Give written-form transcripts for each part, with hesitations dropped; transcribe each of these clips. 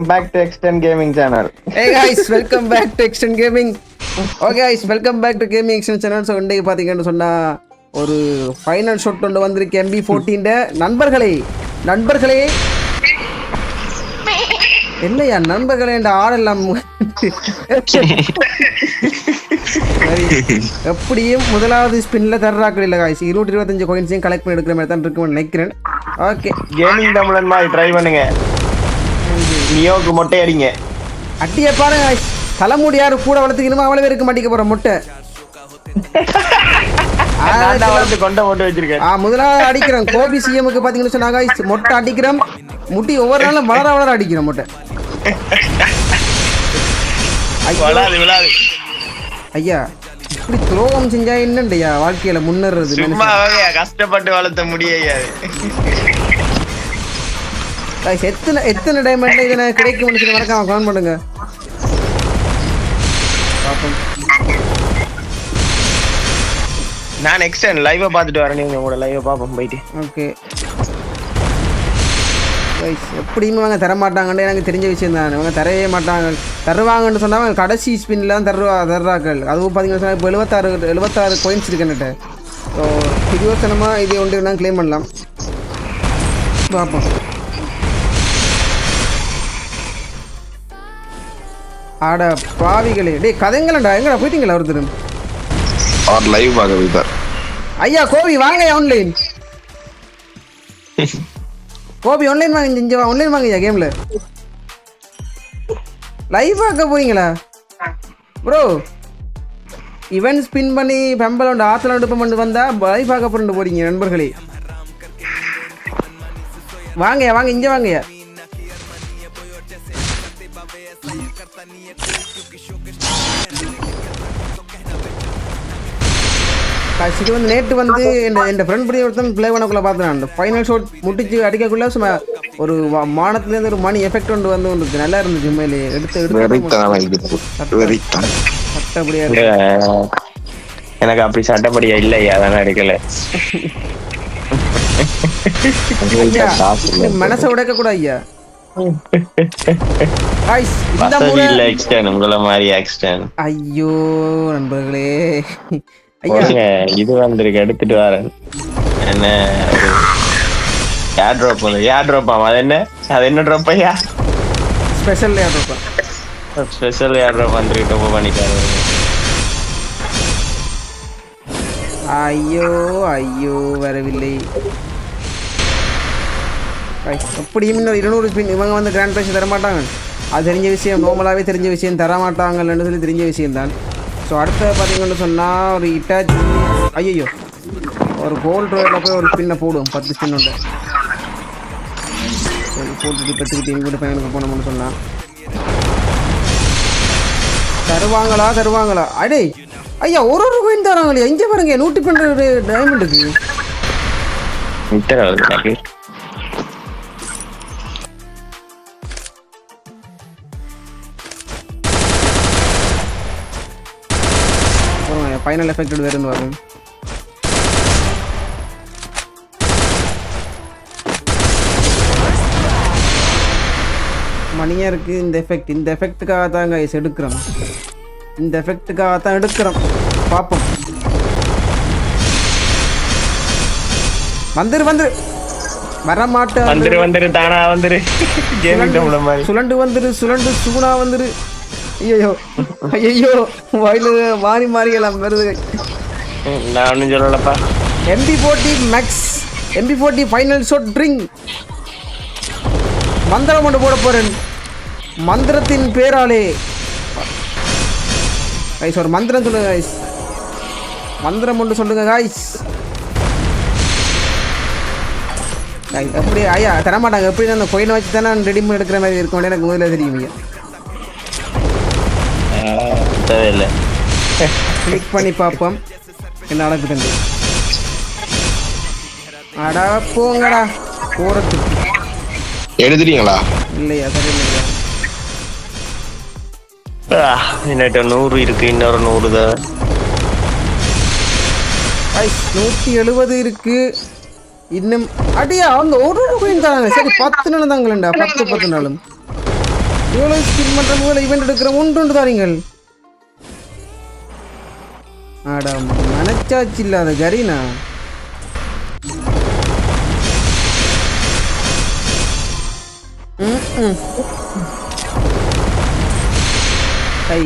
back to Extend Gaming channel. Hey guys, welcome back to Extend Gaming. Okay guys, welcome back to Gaming Extend channel. So இன்றைக்கு பாத்தீங்கன்னு சொன்னா ஒரு final shot கொண்டு வந்திருக்கு MB14 நண்பர்களே என்னையா நண்பர்களே என்ற ஆடெல்லாம் எப்படியும் முதலாவது ஸ்பின்ல தர்றாக்கள் இல்லை காய்ச்சி 225 coins கலெக்ட் பண்ணி எடுக்கிற மாதிரி தான் இருக்குன்னு நினைக்கிறேன். ஓகே கேமிங் தமிழன் மாதிரி ட்ரை பண்ணுங்க. நியோக்கு மொட்டை அடிங்க. அட்டியை பாருங்க தலைமுடி யாரு கூட வளர்த்துக்கணுமோ அவ்வளவு பேருக்கு மாட்டிக்க போற மொட்டை கொண்ட போட்டு வச்சிருக்கேன். முதலாவது அடிக்கிறோம் கோபி சிஎம்க்கு பாத்தீங்கன்னு சொன்னாங்க மொட்டை அடிக்கிறோம் முட்டி ஒவ்வொரு நாளும் வளர அடிக்கிறோம் மொட்டை. ஐயா இப்படி துரோகம் செஞ்சா என்னண்டையா வாழ்க்கையில முன்னேறது கஷ்டப்பட்டு வளர்த்த முடியாது. எத்தனை டைமண்ட்ல இதை கிடைக்கும் மறக்காம கமெண்ட் பண்ணுங்க. நான் எக்ஸ்டர்ன் லைவா பார்த்துட்டு வரேன். நீங்க உங்களோட லைவா பாப்போம் போயிட்டு. ஓகே எப்படியுமே அவங்க தரமாட்டாங்கன்னு எனக்கு தெரிஞ்ச விஷயம் தான். அவங்க தரவே மாட்டாங்க. தருவாங்கன்னு சொன்னா அவங்க கடைசி ஸ்பின்லாம் தர்றாக்கள். அதுவும் பார்த்தீங்கன்னா இப்போ 76 coins இருக்குன்னுட்டு. ஸோ பிரியோசனமாக இது ஒன்று நான் கிளைம் பண்ணலாம். பார்ப்போம். ஆட பாவிகளே டே கதைங்களா எங்கடா போயிட்டீங்களா ஒருத்தர் லைவ் பார்க்க போயிட்டார். ஐயா கோபி வாங்க ஆன்லைன் கோபி ஆன்லைன் வாங்க இங்க ஆன்லைன் வாங்க ஐயா கேம்ல லைவ் பார்க்க போறீங்களா ப்ரோ? இவன் ஸ்பின் பண்ணி பெம்பலோட ஆத்துல அடுப்பம் பண்ணி வந்தா லைவ் பார்க்க போறீங்க நண்பர்களே. வாங்கய்யா வாங்க இங்க வாங்கய்யா. இது வந்து நேற்று வந்து என் ஃப்ரெண்ட் படி ஒருத்தன் ப்ளே பண்ணக்குள்ள பார்த்தேன். அந்த ஃபைனல் ஷாட் முட்டிச்சு அடிக்கக்குள்ள சும்மா ஒரு மானத்துலேருந்து ஒரு மணி எஃபெக்ட் ஒன்று வந்து நல்லா இருந்துச்சு. உண்மையிலே சட்டப்படியா எனக்கு அப்படி சட்டப்படியா இல்லையா அதெல்லாம் எடுக்கல. மனசை உடைக்க கூட ஐயா ஐயோ நண்பர்களே இது வந்திருக்கு எடுத்துட்டு வரேன். என்ன ஏர் ட்ராப் அது என்ன ட்ராப் ஐயா? ஸ்பெஷல் ஏர் ட்ராப் வந்துருக்கு. டோப் பண்ணிட்டாரு. ஐயோ வரவில்லை. எப்படியும் இன்னொரு 200 ஸ்பின் இவங்க வந்து கிராண்ட் ப்ரைஸ் தரமாட்டாங்க. அது தெரிஞ்ச விஷயம், நார்மலாகவே தெரிஞ்ச விஷயம், தரமாட்டாங்கன்னு சொல்லி தெரிஞ்ச விஷயம்தான். ஸோ அடுத்த பார்த்தீங்கன்னு சொன்னால் ஒரு இட்டாச் ஐயோ ஒரு கோல்ட் ரோயில் போய் ஒரு ஸ்பின்னை போடுவோம் 10 ஸ்பின் உண்டு. சரி போட்டுட்டு பத்துக்கிட்டு எங்கள் வீட்டு பையனுக்கு போனோம்னு சொன்னால் தருவாங்களா அடே ஐயா ஒரு கோயின் தராங்களே. இங்கே பாருங்க 112 டைமண்டுக்கு ஃபைனல் எஃபெக்ட் வேறுன்னு வரும். மணியாக இருக்குது இந்த எஃபெக்ட்டுக்காக தான் கைஸ் எடுக்கிறோம். பார்ப்போம். வந்துரு வரமாட்டேன் தானா வந்துரு சுழண்டு சூனா வந்துரு. ஐயோ வாயில மாறி எல்லாம் வருது. நான் ஒன்றும் சொல்லலப்பா. MB40 ஃபைனல் ஷாட் ட்ரிங் மந்திரம் ஒன்று போட போறேன். மந்திரத்தின் பேராலே கைஸ் ஒரு மந்திரம் சொல்லுங்க கைஸ். மந்திரம் ஒன்று சொல்லுங்க கைஸ். எப்படி ஐயா தரமாட்டாங்க. எப்படி அந்த கோயினை வச்சு தானே ரெடி பண்ணி எடுக்கிற மாதிரி இருக்கும். எனக்கு முதல்ல தெரியும். கிளிக் பண்ணி பார்ப்போம் என்ன நடக்குதுன்னு. அடா போங்கடா போறதுக்கு எடுத்துட்டீங்களா? இல்லையா சரியில்லையா? என்னட்ட 100 இருக்கு. இன்னொரு 100 தான். 170 இருக்கு. இன்னும் அடியா அவங்க ஒரு கோயின் தராங்க. சரி 10 நாள் தாங்களா 10 நாளும் இவ்வளோ ஸ்பின் பண்ணுற முதல்ல இவெண்ட் எடுக்கிற ஒன்று தாரீங்கள். ஆடா மனச்சாட்சி இல்லாத கரீனா.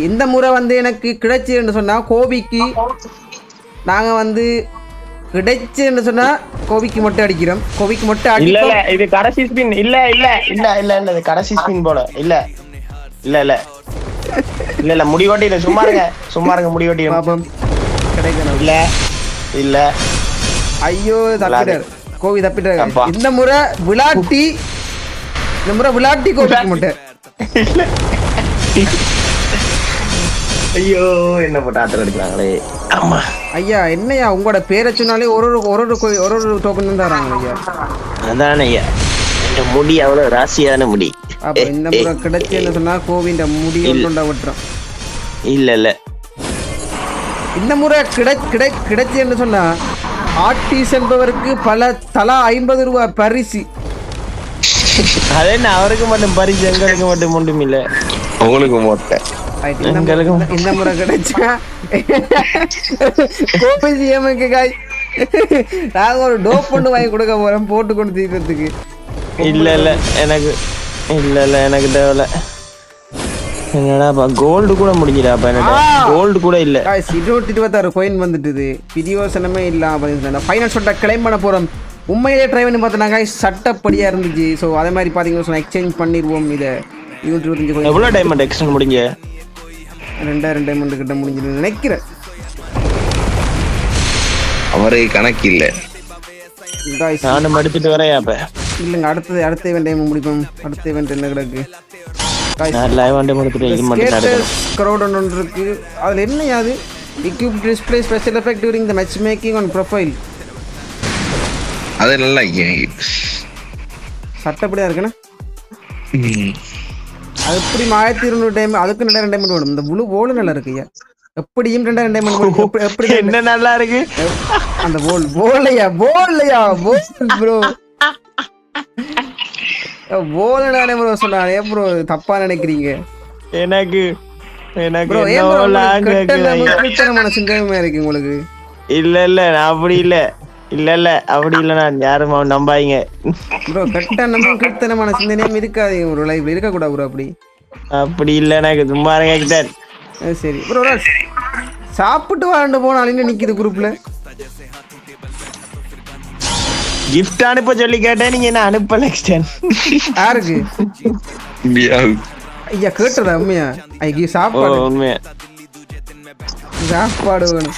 இந்த முறை வந்து எனக்கு கிடைச்சுன்னு சொன்னா கோபிக்கு நாங்கள் வந்து கிடைச்சுன்னு சொன்னா கோபிக்கு மொட்டை அடிக்கிறோம். கோபிக்கு மொட்டை இல்ல அடிக்கிறோம். இல்ல இது கடைசி ஸ்பின். இல்ல இல்ல இல்ல இல்ல இல்ல இது கடைசி ஸ்பின் போல. இல்ல இல்ல இல்ல இல்ல இல்ல முடிவட்டி சும்மா இருங்க முடிவட்டி பாப்போம் கிடைக்கணும். இல்ல இல்ல ஐயோ தப்பிட்டார் கோவி தப்பிட்டார். அப்பா. இந்த முறை விளாட்டி கோபிக்கு மொட்டை. ஐயோ என்ன போட்டு ஆத்திரம் எடுக்கிறாங்களே. ஆமா ஐயா என்னையா உங்களோட பேரை சொன்னாலே ஒரு டோக்கன் தான் தராங்க ஐயா. அதானே ஐயா இந்த முடி அவ்வளவு ராசியான முடி. அப்ப இந்த முறை கிடைச்சு என்ன சொன்னா கோவிந்த முடியை கொண்டா விட்டுறோம். இல்ல இல்ல இந்த முறை கிடைச்சு என்ன சொன்னா ஆர்டிஸ்ட் என்பவருக்கு தலா 50 ரூபாய் பரிசு. அது என்ன அவருக்கு மட்டும் பரிசு எங்களுக்கு மட்டும் ஒன்றும் இல்ல. உங்களுக்கு மொட்டை இந்த முறை கிடைச்சா கோபிசிஎம்க்கு காய் நாங்க ஒரு டோப் ஒன்று வாங்கி கொடுக்க போறோம் போட்டு கொண்டு தீர்க்கிறதுக்கு. இல்ல இல்ல எனக்கு தேவையில்ல. என்னடாப்பா கோல்டு கூட முடிஞ்சிடாப்பா. என்னடா கோல்டு கூட இல்ல. 26 கோயின் வந்துட்டுது. பிரியோசனமே இல்லாம ஃபைனல் ஷாட்டை கிளைம் பண்ண போறோம். உண்மையிலே ட்ரை பண்ணி பார்த்தோம்னா சட்டப்படியா இருந்துச்சு. ஸோ அதே மாதிரி பார்த்தீங்கன்னா சொன்னால் எக்ஸ்சேஞ்ச் பண்ணிடுவோம். இதை 25 எவ்வளோ டைமண்ட் எக்ஸ்டெண்ட் முடிஞ்ச 2 டைமண்ட் கிட்ட முடிஞ்சு நினைக்கிறேன். அவரே கணக்கு இல்லை. நானும் எடுத்துட்டு வரேன். அப்ப இல்லைங்க அடுத்த ஈவெண்ட் டைம் முடிப்போம். அடுத்த ஈவெண்ட் என்ன கிடக்கு ஒன்று இருக்கு. அதில் என்னையாது equip display special effect during the matchmaking on profile. அது நல்லா சட்டப்படியா இருக்குண்ணா. அது எப்படி 1200 டைம் அதுக்கு 2000 டைமண்ட் வேணும். இந்த புளு போல் நல்லா இருக்கு ஐயா. எப்படியும் 2000 டைமண்ட் எப்படி என்ன நல்லா இருக்கு அந்த போல்லையா ப்ரோ போலனானே ப்ரோ சொன்னானே ப்ரோ தப்பா நினைக்கிறீங்க. எனக்கு சிந்தமே இருக்கு உங்களுக்கு. இல்ல நான் அப்படி இல்ல அப்படி இல்ல நான் யாரும் நம்பாங்க ப்ரோ. கெட்டனமான சிந்தனையும் இருக்காது ஒரு லைஃப்ல இருக்க கூடாது ப்ரோ. அப்படி இல்ல எனக்கு சும்மா கேட்டேன். சரி ப்ரோ சாப்பிட்டு வாழ்ந்து போனாலும் நிக்குது குரூப்ல. கிஃப்ட் அனுப்ப சொல்லி கேட்டேன். நீங்க என்ன அனுப்பல எக்ஸ்டென்ட் யாருக்கு ஐயா கேட்டதா உண்மையா? ஐயா சாப்பாடு உண்மையா சாப்பாடு வேணும்.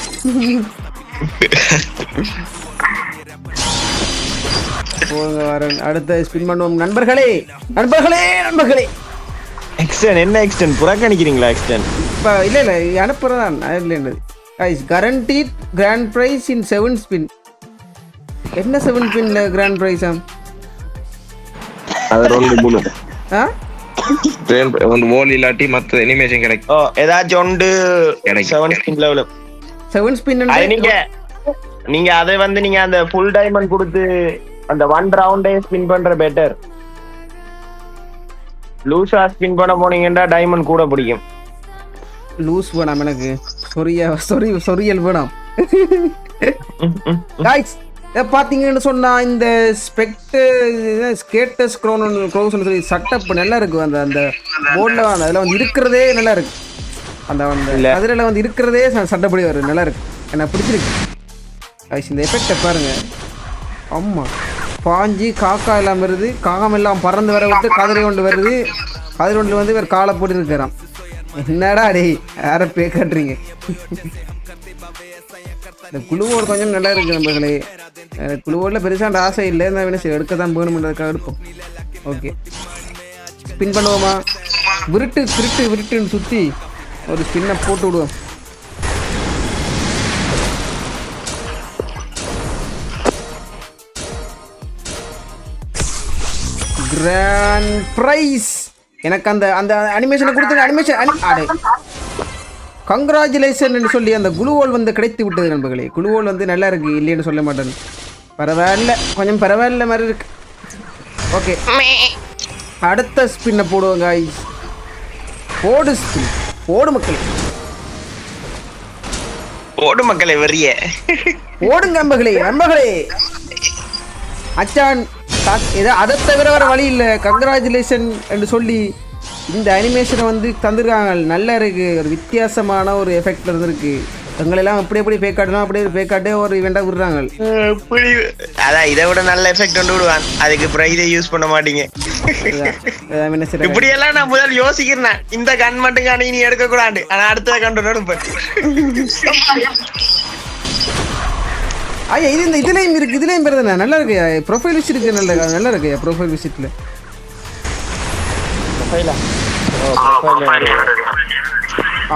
போங்க வரேன். அடுத்த ஸ்பின் பண்ணுவோம் நண்பர்களே. எக்ஸ்டென்ட் என்ன எக்ஸ்டென்ட் புறக்கணிக்கிறீங்களா? எக்ஸ்டென்ட் இப்போ இல்லை அனுப்புறதான் இல்லைன்றது. guaranteed grand prize in 7 spin. என்ன 7 ஸ்பின்ல கிராண்ட் பிரைஸா? அது ரெண்டு மூணு ஆ வோல் இல்லாட்டி மத்த அனிமேஷன் கிடைக்கும். ஏதாச்சும் ஒன்று 7 ஸ்பின் லெவல் 7 ஸ்பின். நீங்க அதை வந்து நீங்க அந்த ஃபுல் டைமண்ட் கொடுத்து அந்த 1 ரவுண்டே ஸ்பின் பண்ற பெட்டர். லூஸா ஸ்பின் பண்ண போனீங்கன்னா டைமண்ட் கூட பிடிக்கும். லூஸ் வேணாம் எனக்கு. சொரியல் வேணாம். காய்ஸ் பார்த்தீங்கன்னு சொன்னால் இந்த ஸ்கேட்டஸ் க்ரௌஸ் சொல்லி சட்டப் நல்லா இருக்கு. அந்த போர்டில் அதில் வந்து இருக்கிறதே நல்லா இருக்கு. அந்த அதில் வந்து இருக்கிறதே சட்டப்படி வருது நல்லா இருக்கு. எனக்கு பிடிச்சிருக்கு காய்ஸ். இந்த எஃபெக்டை பாருங்க. ஆமாம் பாஞ்சி காக்கா எல்லாம் வருது. காகம் எல்லாம் பறந்து வர விட்டு கதிரை கொண்டு வருது. கதிரை கொண்டு வந்து இவர் காலை போட்டு இருக்கிறான். என்னடா டே யார பே காட்டுறீங்க? இந்த குழுவோடு கொஞ்சம் நல்லா இருக்கு நண்பர்களே. குழுவோடில் பெருசாக ஆசை இல்லை. என்ன வேணும் எடுக்க தான் வேணும்ன்றதுக்காக எடுப்போம். ஓகே ஸ்பின் பண்ணுவோமா? விருட்டுன்னு சுற்றி ஒரு ஸ்பின்னை போட்டு விடுவோம். கிராண்ட் பிரைஸ் எனக்கு அந்த அனிமேஷனை கொடுத்துருங்க. அனிமேஷன் கங்க்ராச்சுலேஷன் சொல்லி அந்த குளுவோல் வந்து கிடைத்து விட்டது நண்பர்களே. குளுவோல் வந்து நல்லா இருக்கு, இல்லைன்னு சொல்ல மாட்டேன். பரவாயில்ல, கொஞ்சம் பரவாயில்ல மாதிரி இருக்கு. ஓகே அடுத்த ஸ்பின்னை போடுவோம் காய்ஸ். போடு ஸ்பின் போடு மக்களே ஓடு மக்களே வெறிய ஓடுங்க அம்பகளே அச்சான் அதை தவிர வர வழி இல்லை. கங்க்ராச்சுலேஷன் என்று சொல்லி இந்த அனிமேஷனை வந்து தந்துருக்காங்க. நல்லா இருக்கு, ஒரு வித்தியாசமான ஒரு எஃபெக்ட் இருந்திருக்கு. எங்களெல்லாம் எப்படி பேக்காட்டுனா அப்படியே பேக்காட்டே ஒரு இவெண்டாக விடுறாங்க. அதான் இதை விட நல்ல எஃபெக்ட் கொண்டு விடுவான். அதுக்கு அப்புறம் இதை யூஸ் பண்ண மாட்டீங்க. இப்படி எல்லாம் நான் முதல் யோசிக்கிறேன், இந்த கண் மட்டும் காணி நீ எடுக்க கூடாது. ஆனா அடுத்த கண்டு ஐயா இது இந்த இதுலயும் இருக்கு, இதுலயும் பெறுதுண்ணா. நல்லா இருக்கு, ப்ரொஃபைல் விசிட் இருக்கு. நல்லா இருக்கு ப்ரொஃபைல் விசிட்ல.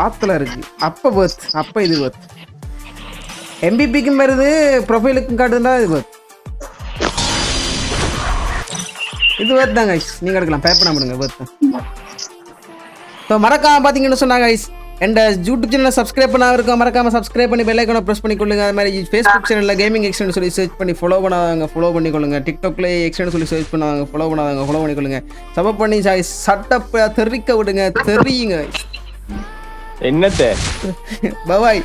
ஆத்துல இருக்கு. அப்ப இது பர்த் எம்பிபிக்கும் வருது, ப்ரொஃபைலுக்கும் காட்டுதுன்னா இது பர்த். இது பர்த் தான் கைஸ், நீங்க எடுக்கலாம், பேப்பர் பண்ணுங்க பர்த் தான். ஸோ மறக்காம பார்த்தீங்கன்னு சொன்னாங்க கைஸ், என் யூடியூப் சேனலை சப்ஸ்கிரைப் பண்ணாம இருக்கோம், மறக்காம சப்ஸ்கிரைப் பண்ணி பெல் ஐக்கானை ப்ரெஸ் பண்ணிக்கொள்ளுங்க. அது மாதிரி ஃபேஸ்புக் சேனலில் கேமிங் எக்ஸ்டெண்ட் சொல்லி சர்ச் பண்ணி ஃபாலோ பண்ணிக்கொள்ளுங்க. டிக்டாக்ல எக்ஸ்டெண்ட் சொல்லி சர்ச் பண்ணாங்க, ஃபாலோ பண்ணிக்கொள்ளுங்க. சப்போர்ட் பண்ணி சட்டப்ப தெரிவிக்க விடுங்க, தெரியுங்க. என்னத்தை பாய்.